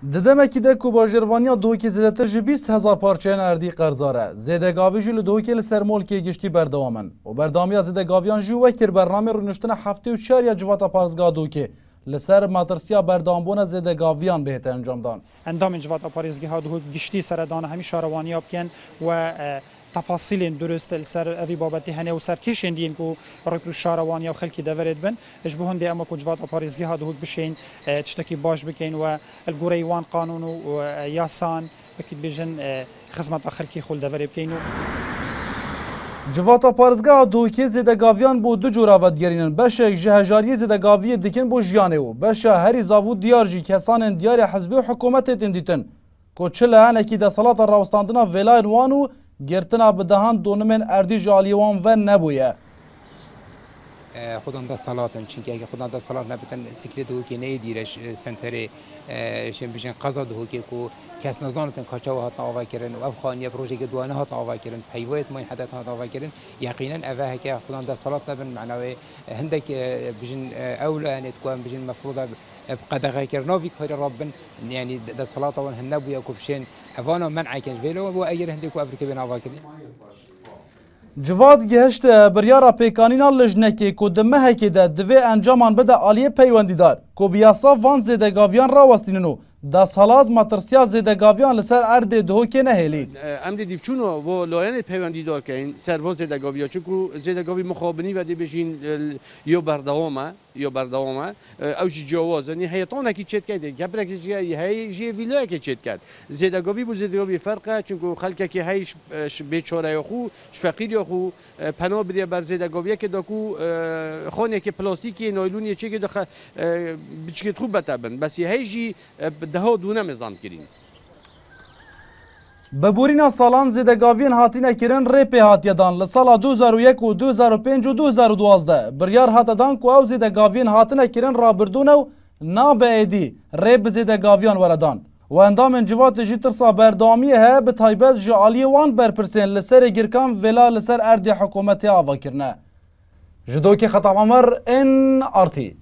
ددمکی ده کو باجروانیا دوکی زدتر جی 20,000 پارچین اردی قرضاره زیدگاوی جلو دوکی لسرمول که گشتی بردوامن و بردامیا زیدگاویان جو وکر برنامه رونشتن هفته و 4 جواتا پارزگاه دوکی لسر ماترسیا بردامبون زیدگاویان بهتر انجام دان اندام جواتا پارزگاه دو گشتی سردان همی شاروانیا بکن و تفاصیل درست لسر اوی بابتی هنه و سر کشین دین کو برای شاروانیا و خلکی دورید بن اجبهون دی اما کو جواتا پارزگاه دو بشین تشتکی باش بکن و الگوریوان قانون و یاسان بکید بیشن خدمت خلکی خول دورید بکن جواتا پارزگاه دوکی زیدگاویان بو دو جورا ودگرینن بشه جهجاری زیدگاوی دیکن بو جیانه و بشه هری زاوود دیار جی کسان دیار حزبی و حکومت تندیتن کو چله انکی ده صلات راوستاندنا ولاین وانو گرتنا بدهان دونمن اردی جالیوان و نبویه خودم دا صلاتن چونکه اگه خودم دا صلات نبودن سکری دو که نه دیرش سنتری شن بیشن قضا دو که کو کس نزانتن کاچاو هات آوا کردن و افغانیه پروژه که دوانه هات آوا کردن پیوایت ما حدت هات آوا کردن یقینا اوه که خودم دا صلات نبن معنوی هندک بیشن اول يعني تكون بیشن مفروضه بقدغه کردن وی کار ربن يعني دا صلات وان هنبویا کوبشن افانا منع کنج ویلو و اگر هندک افریقا بنا آوا کردن جواد گهشت بریارا پیکانینا لجنکی کو دمه که ده دوی انجامان بده آلیه پیوندیدار کو بیاسا وان زیدگاویان راوستیننو دا سالات ماترسیا زیدگاویان لسر ارد دهو که نهلی ام دیف چونو و لاین پیوندیدار که این سروا زیدگاویا چونکو زیدگاوی مخابنی و دی بجین یا بردوامه او جی جواز یعنی حیطانه کی چت کرده گبرک جی هی جی ویلا کی چت کرد زیدگاوی بو زیدگاوی فرقه چونکو خلک کی هی بیچاره خو فقیر خو پناه بری بر زیدگاوی که داکو خانه که پلاستیکی نایلونی چه که داخل بچکت خوب بتابن بس هی جی ده دونه مزان کرین ببورینا سالان زیدگاوین هاتینه کرن ریپی هاتیدان لسالا 2001 و 2005 و 2012 بریار هاتدان کو او زیدگاوین هاتینه کرن رابردونه نابه ایدی ریپ زیدگاویان وردان و اندام انجوات جی ترسا بردامیه به تایبت جی آلی وان برپرسین لسر گرکان ولا لسر اردی حکومتی آوا کرنه جدو که خطاب عمر ان آرتی